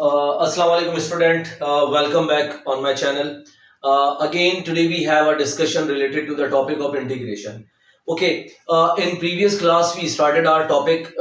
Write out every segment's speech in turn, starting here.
Assalamu alaikum student, welcome back on my channel. Again today we have a discussion related to the topic of integration. Okay, in previous class we started our topic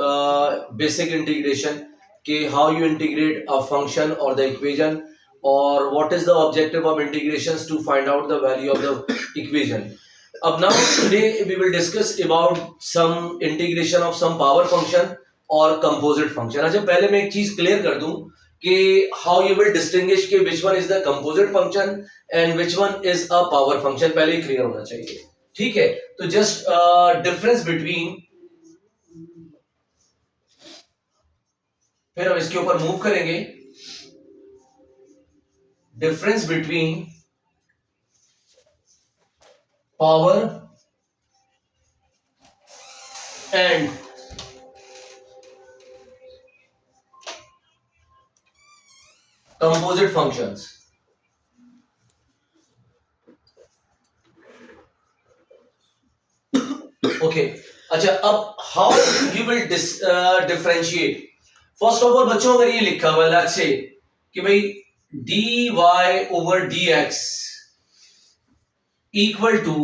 basic integration, okay, how you integrate a function or the equation, or what is the objective of integrations to find out the value of the equation. Now today we will discuss about some integration of some power function और composite function. अच्छा पहले मैं एक चीज clear कर दूं कि how you will distinguish कि which one is the composite function and which one is a power function, पहले ही क्लियर होना चाहिए. ठीक है, तो जस्ट डिफरेंस बिटवीन, फिर हम इसके ऊपर मूव करेंगे. Difference between power and composite functions. Okay, अच्छा अब how you will differentiate. First of all बच्चों अगर ये लिखा हुआ अलग से कि भाई dy over dx equal to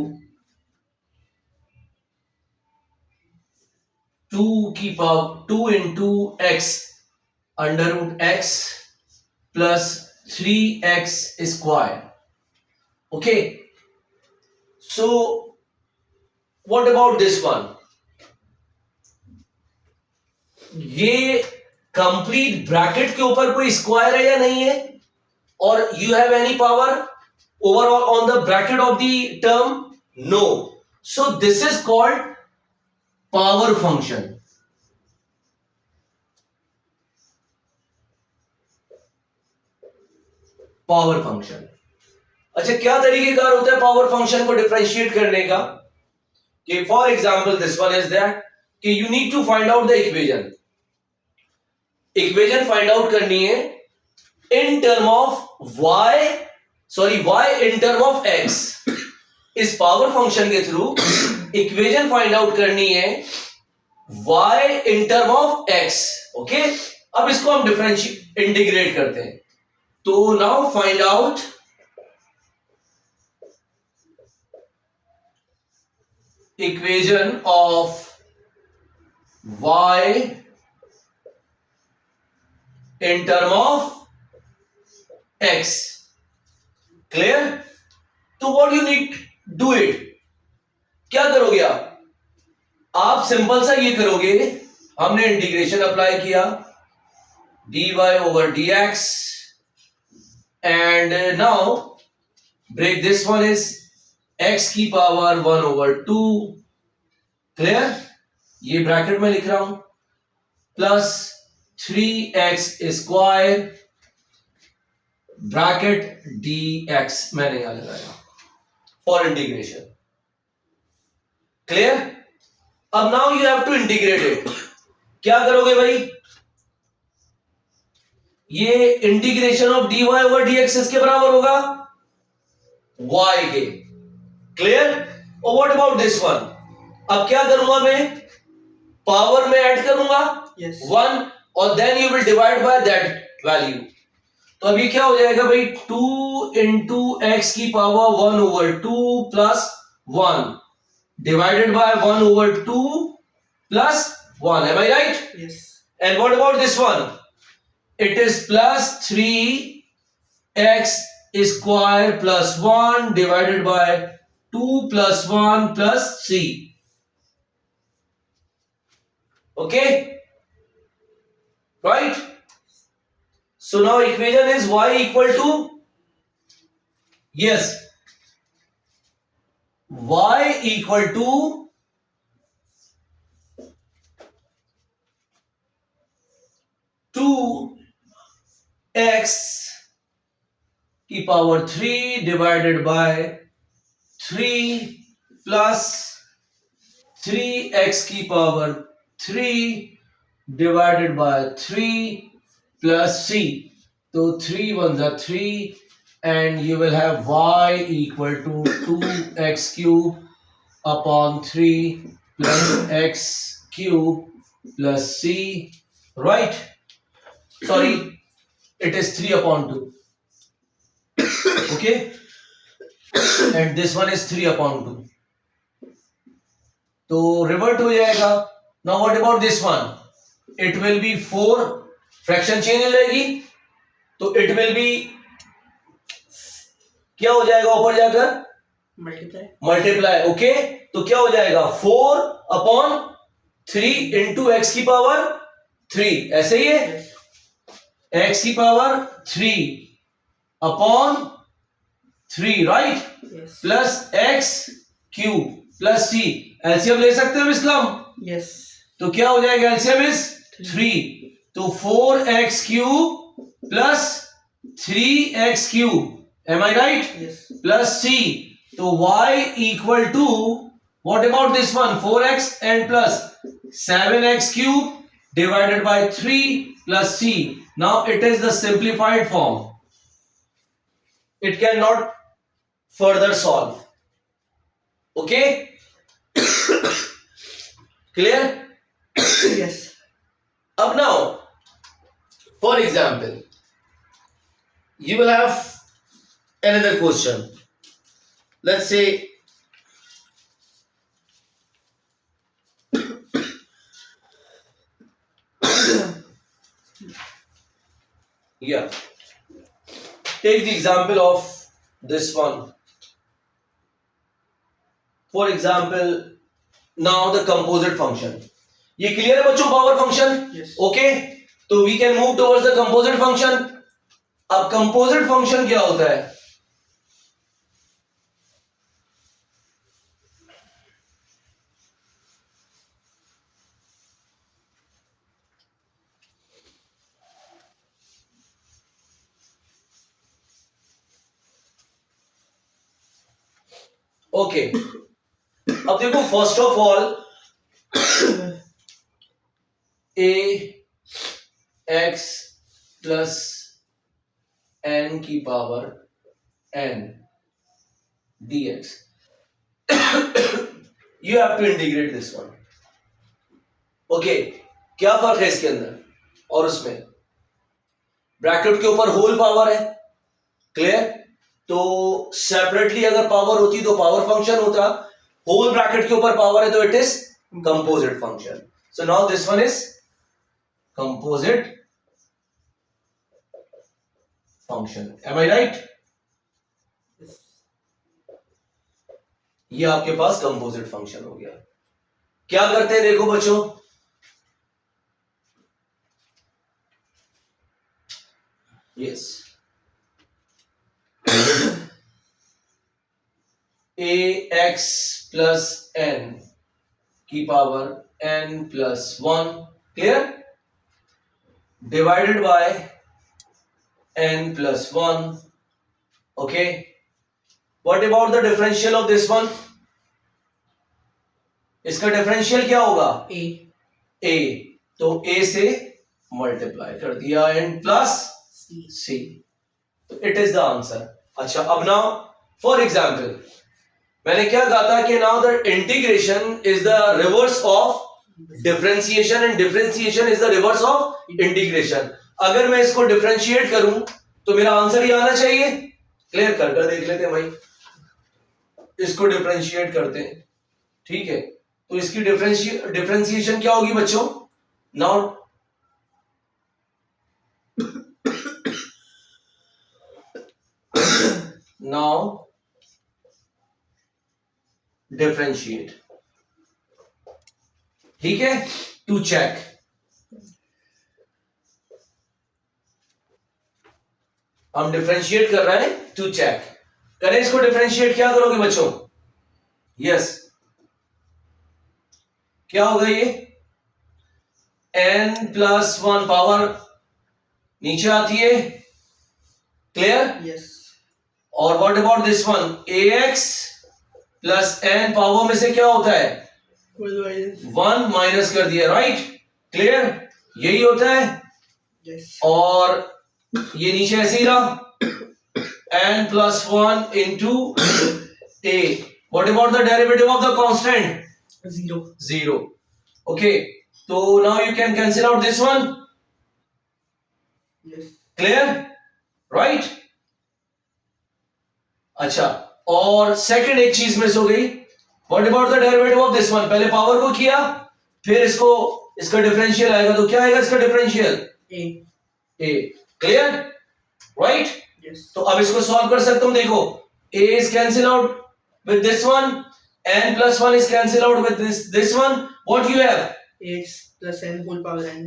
2 की power 2 into x under root x plus 3x square. Okay, so what about this one? ये कंप्लीट ब्रैकेट के ऊपर कोई स्क्वायर है या नहीं है, और you have any power overall on the bracket of the term? No. So this is called power function. Power function. अच्छा क्या तरीकेकार होता है पावर फंक्शन को डिफरेंशिएट करने का? कि for example this one is that कि you need to find out the equation. Equation find out करनी है in term of y in term of x. इस पावर फंक्शन के थ्रू इक्वेशन फाइंड आउट करनी है y in term of x. Okay, अब इसको हम डिफरेंशिएट इंटीग्रेट करते हैं. तो now find out equation of y in term of x. Clear? तो what you need do it. क्या करोगे आप सिंपल सा ये करोगे, हमने इंटीग्रेशन अप्लाई किया dy over dx and now break this one is x की पावर 1 over 2. Clear? ये ब्रैकेट में लिख रहा हूं plus 3x square bracket dx मैंने यहां लगाया फॉर इंटीग्रेशन. क्लियर? अब now you have to integrate it. क्या करोगे भाई? ये integration of dy over dx इसके बराबर होगा y के. क्लियर? और व्हाट अबाउट दिस वन? अब क्या करूंगा मैं? पावर में ऐड करूंगा 1 और then you will divide by that value. तो अभी क्या हो जाएगा भाई? 2 into x की power 1 over 2 plus 1 divided by 1 over 2 plus 1. Am I right? Yes. And what about this one? It is plus 3x square plus 1 divided by 2 plus 1 plus 3. Okay? Right? So now equation is y equal to, yes, y equal to 2x की power 3 divided by 3 plus 3x की power 3 divided by 3 plus c. So 3 ones are 3 and you will have y equal to 2x cube upon 3 plus x cube plus c. Right? Sorry. it is 3 upon 2. Okay, and this one is 3 upon 2. तो revert हो जाएगा. Now what about this one? It will B 4, fraction change हो जाएगी, तो it will B क्या हो जाएगा ऊपर जाकर? मल्टीप्लाई. ओके, तो क्या हो जाएगा? 4 अपॉन 3 इंटू एक्स की पावर 3, ऐसे ही है. एक्स की power 3 upon 3, right, plus x cube plus C. LCM ले सकते हो इसका? यस. तो क्या हो जाएगा? LCM is 3. तो 4x cube plus 3x cube, am I right? Yes. Plus c. तो y equal to what about this one? 4x and plus 7x cube divided by 3 plus c. Now it is the simplified form. It cannot further solve. Okay? Clear? Yes. Up now, for example, you will have another question. Let's say yeah. Take the example of this one. For example, now the composite function. ये clear है बच्चों? Power function. Yes. Okay, तो we can move towards the composite function. अब composite function क्या होता है? Okay, अब देखो, first of all A x plus N की power N D x. You have to integrate this one. Okay, क्या फर्क है इसके अंदर और उसमें? ब्रैकेट के ऊपर होल पावर है. क्लियर? तो सेपरेटली अगर पावर होती तो पावर फंक्शन होता. होल ब्रैकेट के ऊपर पावर है तो it is composite function. So now this one is composite function. Am I right? ये आपके पास कंपोजिट फंक्शन हो गया. क्या करते हैं देखो बच्चों, yes, a x plus N की power n plus 1, clear, divided by n plus 1. Okay, what about the differential of this one? इसका डिफरेंशियल क्या होगा? ए. तो ए से मल्टीप्लाई कर दिया एन प्लस सी. तो इट इज द आंसर. अच्छा, अब नाउ फॉर एग्जाम्पल मैंने क्या कहा था कि now the integration is the reverse of differentiation and differentiation is the reverse of integration. अगर मैं इसको डिफरेंशिएट करूं तो मेरा आंसर ही आना चाहिए. क्लियर कर कर देख लेते हैं भाई, इसको डिफरेंशिएट करते हैं. ठीक है, तो इसकी डिफरेंशिएशन क्या होगी बच्चों? Now now differentiate. ठीक है, टू चेक. हम डिफरेंशिएट कर रहे हैं टू चेक. करें इसको डिफरेंशिएट. क्या करोगे बच्चों? यस, क्या होगा ये? n प्लस 1 पावर नीचे आती है. क्लियर? यस. और what about this one? ax plus n power में से क्या होता है? 1 माइनस कर दिया. राइट? क्लियर? यही होता है. यस. और ये नीचे ऐसे ही रहा, n plus 1 into a. What about the derivative of the constant? 0. Okay, तो now you can cancel out this one. Yes. Clear, right. अच्छा, और सेकंड एक चीज मिस हो गई, what about the derivative of this one. पहले power को किया, फिर इसको, इसका डिफरेंशियल आएगा, तो क्या आएगा इसका differential? A. A. Clear, right. Yes. तो अब इसको सॉल्व कर सकता हूं, देखो a is cancel out with this one, n plus 1 is cancel out with this one. What you have? Ax plus n whole power n.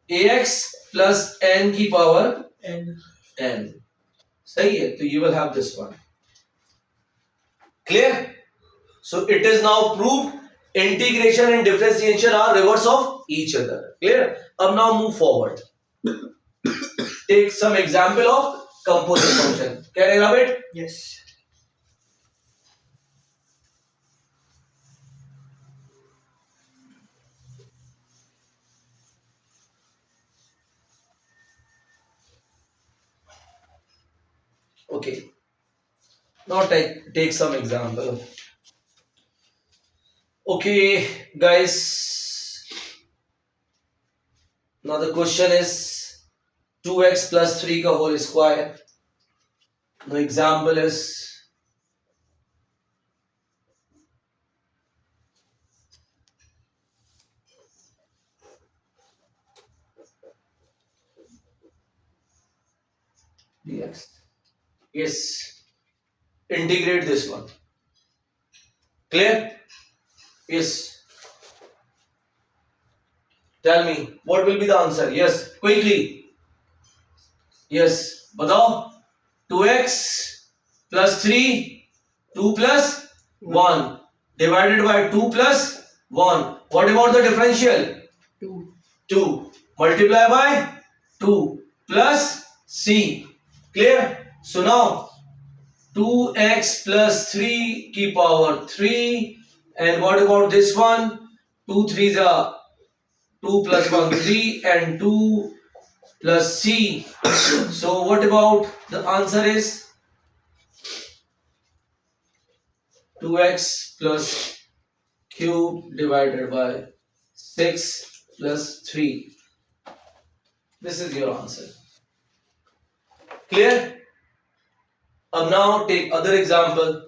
ax plus n की power N. n, सही है, तो you will have this one. Clear? So it is now proved integration and differentiation are reverse of each other. Clear? अब now move forward. Take some example of composite function. Can I have it? Yes. Okay. Now take some example. Okay, guys. Now the question is 2x plus 3 का whole square. The example is dx. Yes. Integrate this one. Clear? Yes. Tell me, what will be the answer? Yes, quickly. Yes, बताओ. 2x plus 3, 2 plus 1 divided by 2 plus 1. What about the differential? 2. 2 multiply by 2 plus c. Clear? So now 2x plus 3 की power 3, and what about this one? 2 3s are 2 plus 1 3 and 2 plus c. So what about the answer is 2x plus cube divided by 6 plus 3. This is your answer. Clear? Now take other example.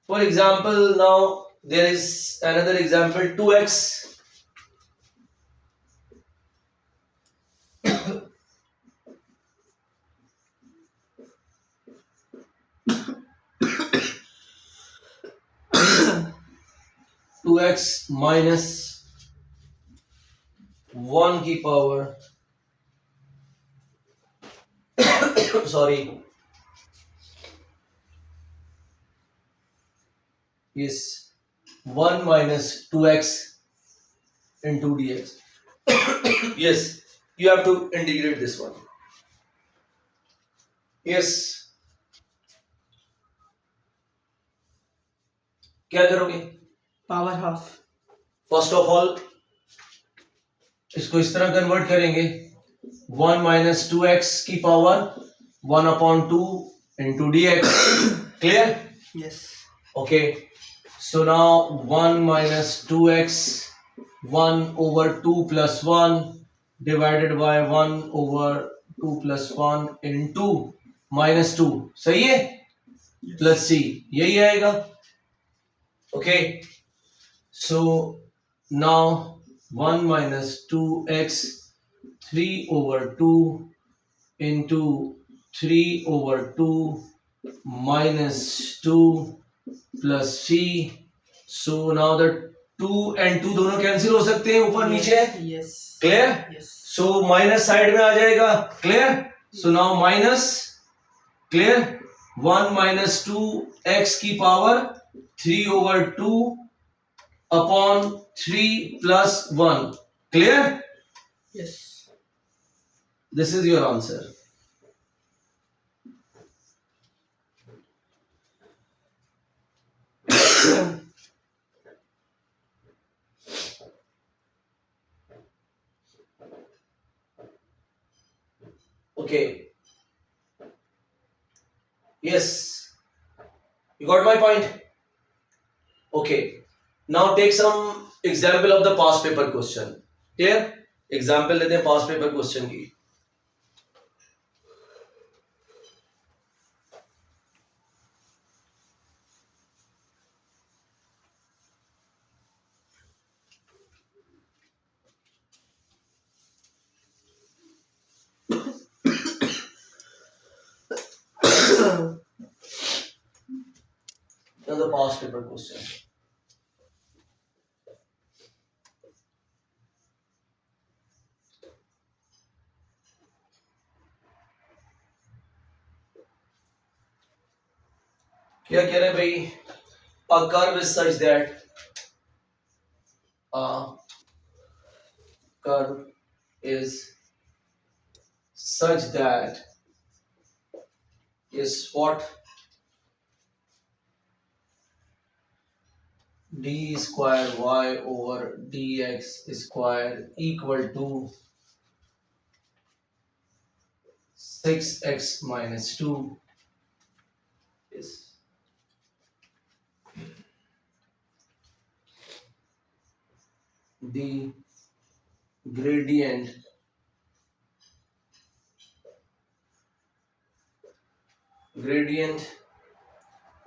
For example, now there is another example, 2x minus 1 की power sorry, yes, 1 minus 2x into dx. Yes, you have to integrate this one. Yes, क्या करोगे? Power half. First of all इसको इस तरह convert करेंगे, 1 minus 2x की power 1 upon 2 into dx. Clear? Yes. Okay, so now 1 minus 2x 1 over 2 plus 1 divided by 1 over 2 plus 1 into minus 2. सही है? Plus c, यही आएगा. Okay, so now 1 minus 2x 3 over 2 into 3 over 2 minus 2 plus c. So now the 2 and 2 दोनों cancel हो सकते हैं ऊपर नीचे. Yes. Clear? Yes. So minus side में आ जाएगा. Clear? So now minus, clear, 1 minus 2x की power 3 over 2 upon 3 plus 1. Clear? Yes. This is your answer. Okay. Yes. You got my point? Okay. Now take some example of the past paper question. Clear? Example लेते हैं past paper question की. past paper question. क्या कह रहे हैं भाई? A curve is such that a curve is such that is what d square y over dx square equal to 6x minus 2 is the gradient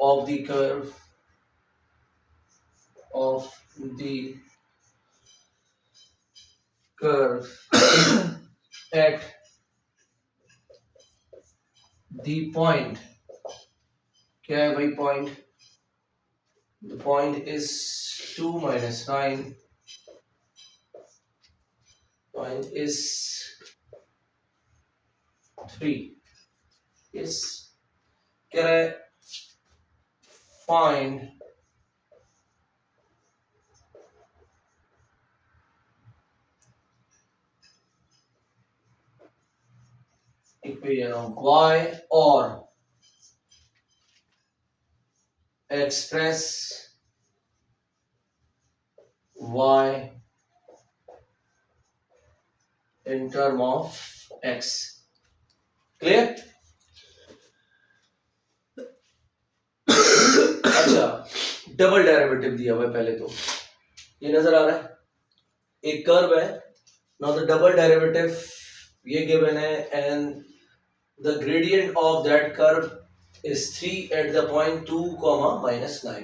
of the curve at the point. क्या है भाई point? The point is 2 minus 9. Point is 3. Yes. क्या है? Find equation of y or express y in term of x. Clear? अच्छा, double derivative दिया हुआ है पहले तो ये नजर आ रहा है, एक कर्व है. नाउ द डबल डेरिवेटिव ये गिवन है and the gradient of that curve is 3 at the point 2, -9.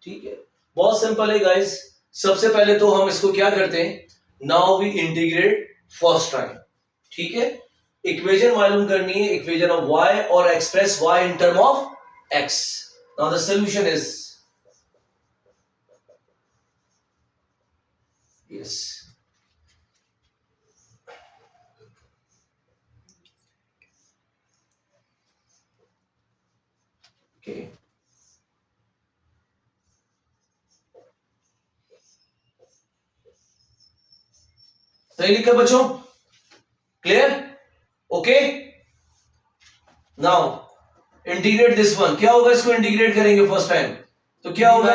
ठीक है, बहुत सिंपल है गाइस. सबसे पहले तो हम इसको क्या करते हैं, now we integrate first time. ठीक है, इक्वेशन मालूम करनी है, इक्वेशन ऑफ y और express y in term of x. Now the solution is yes. Okay. सही लिखा बच्चों? Clear? Okay. Now integrate this one. क्या होगा, इसको इंटीग्रेट करेंगे फर्स्ट टाइम तो क्या होगा,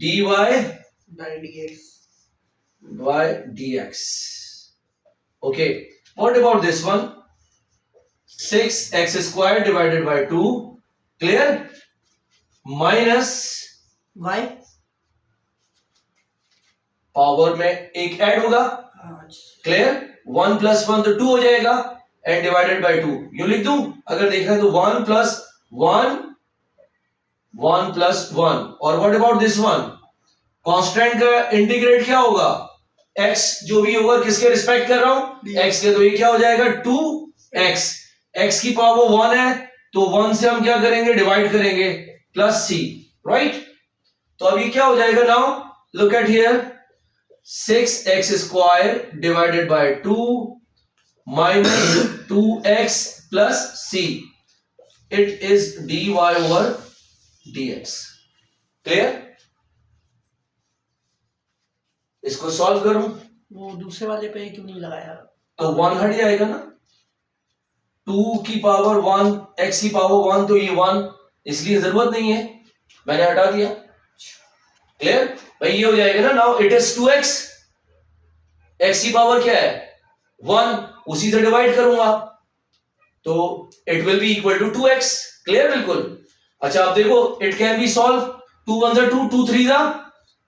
dy by dx. Okay, what about this one? 6x square divided by 2. Clear? Minus y power में एक ऐड होगा. क्लियर? 1 प्लस 1 तो 2 हो जाएगा एंड डिवाइडेड बाय 2. यू लिख दूं, अगर देखना है तो 1 प्लस 1 1 प्लस 1. और what about this one, constant का इंटीग्रेट क्या होगा, x जो भी होगा किसके रिस्पेक्ट कर रहा हूं, x के, तो ये क्या हो जाएगा 2x. x की पावर 1 है तो 1 से हम क्या करेंगे, डिवाइड करेंगे, प्लस c. राइट? तो अब ये क्या हो जाएगा, now look at here, 6x square divided by 2 minus 2x plus c. It is dy over dx. Clear? इसको सॉल्व करूं, वो दूसरे वाले पे क्यों नहीं लगाया, तो 1 हट जाएगा ना. 2 की पावर 1, x की पावर 1, तो ये 1, इसलिए जरूरत नहीं है, मैंने हटा दिया. क्लियर भाई? ये हो जाएगा ना, now it is 2x. x की पावर क्या है 1, उसी से डिवाइड करूंगा तो it will be equal to 2x. Clear? बिल्कुल. अच्छा, अब देखो, it can be solve. 2 1 2, 2 3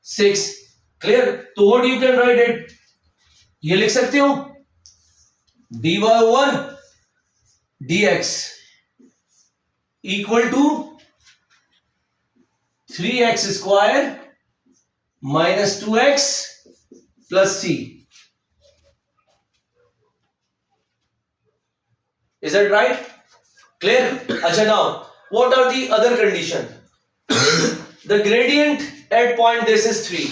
6. Clear? तो what you can write it, ये लिख सकते हो dy over dx equal to 3x square minus 2x plus c. Is that right? Clear? अच्छा, now what are the other condition? the gradient at point this is 3.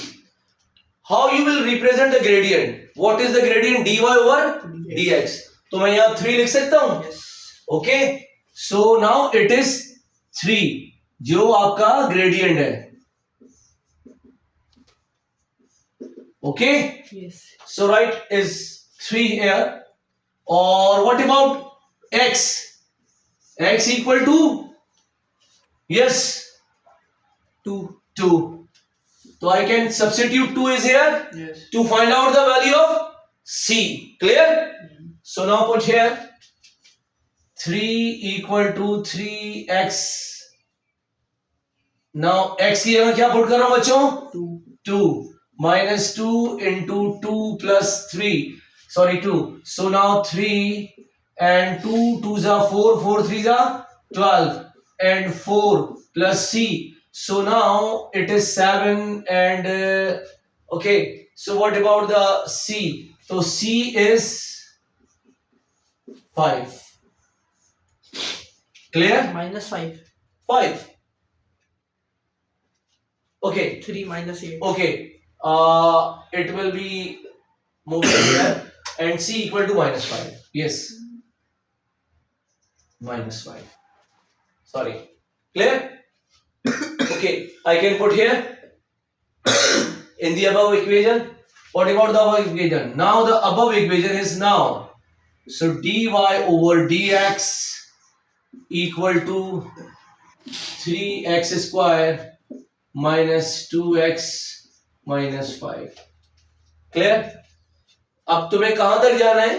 How you will represent the gradient? What is the gradient? dy over dx. तो मैं यहाँ 3 लिख सकता हूँ. Yes. Okay, so now it is 3 जो आपका gradient है. Okay, Yes. so write is 3 here. Or what about x? X equal to, yes, 2. 2. So I can substitute 2 is here Yes. to find out the value of c. Clear? So now put here 3 equal to 3x. Now x की जगह क्या put कर रहा हूं बच्चों? 2. 2 minus 2 into 2 plus 3. Sorry, 2. So now 3 and 2 2s are 4, 4 3s are 12 and 4 plus c. So now it is 7 and okay. So what about the c? So c is 5. Clear? -5. 5. Okay. 3 minus 8. Okay. It will be moved here and c equal to -5. Yes. -5. Sorry. Clear? Okay. I can put here in the above equation. What about the above equation? Now the above equation is now. So dy over dx equal to 3x square minus 2x minus 5. Clear? अब तुम्हें कहां तक जाना है?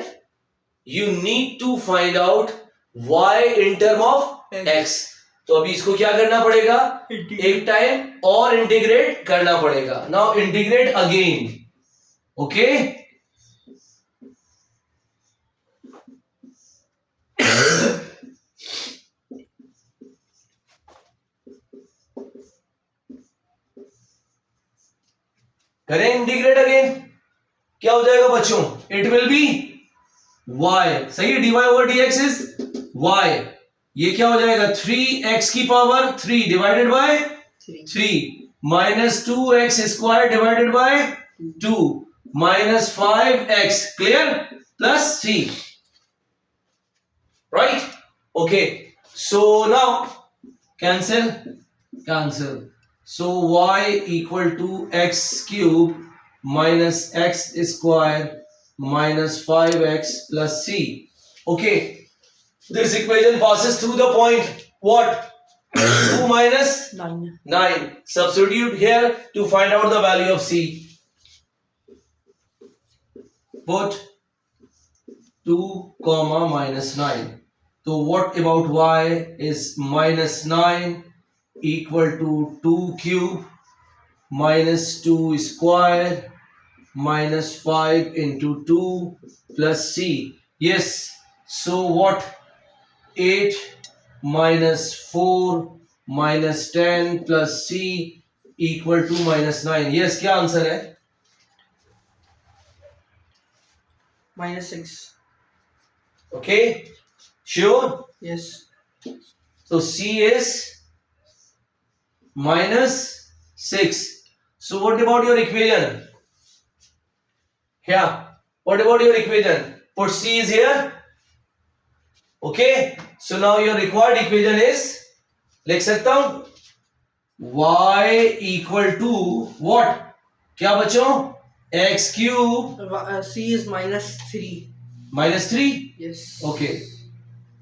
You need to find out y in term of x. तो अभी इसको क्या करना पड़ेगा? एक टाइम और इंटीग्रेट करना पड़ेगा. Now integrate again. Okay? करें इंटीग्रेट अगेन. क्या हो जाएगा बच्चों? It will B y. सही है. dy over dx is y. ये क्या हो जाएगा? 3x की power 3 divided by 3 minus 2x square divided by 2 minus 5x. Clear? Plus 3. Right? Okay. So now cancel. So y equal to x cube minus x square minus 5x plus c. Okay, this equation passes through the point what? 2 minus 9. 9. Substitute here to find out the value of c. Put 2 comma minus 9. So what about y is minus 9 equal to 2 cube minus 2 square minus 5 into 2 plus c. Yes. So what? 8 minus 4 minus 10 plus c equal to minus 9. Yes. क्या answer है? -6. Okay. Sure. Yes. So c is -6. So what about your equation? Yeah. What about your equation? Put c is here. Okay. So now your required equation is, लिख सकता हूं y equal to what? क्या बच्चों? x cube C is -3. -3. Yes. Okay.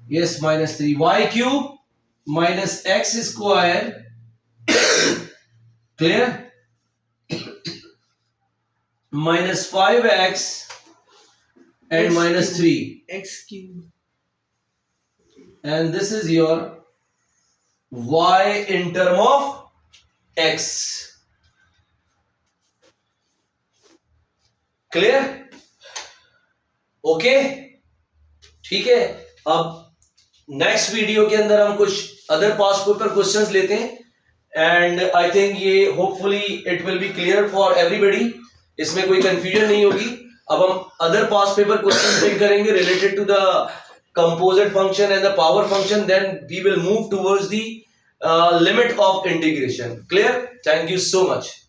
Yes, -3. Y cube minus x square. Clear? Minus 5x and X minus cube. 3. X cube. And this is your y in term of x. Clear? Okay? ठीक है. अब next video के अंदर हम कुछ other past paper questions लेते हैं and I think ये hopefully it will be clear for everybody. इसमें कोई कंफ्यूजन नहीं होगी. अब हम other past paper questions pick करेंगे related to the composite function and the power function. Then we will move towards the limit of integration. Clear? Thank you so much.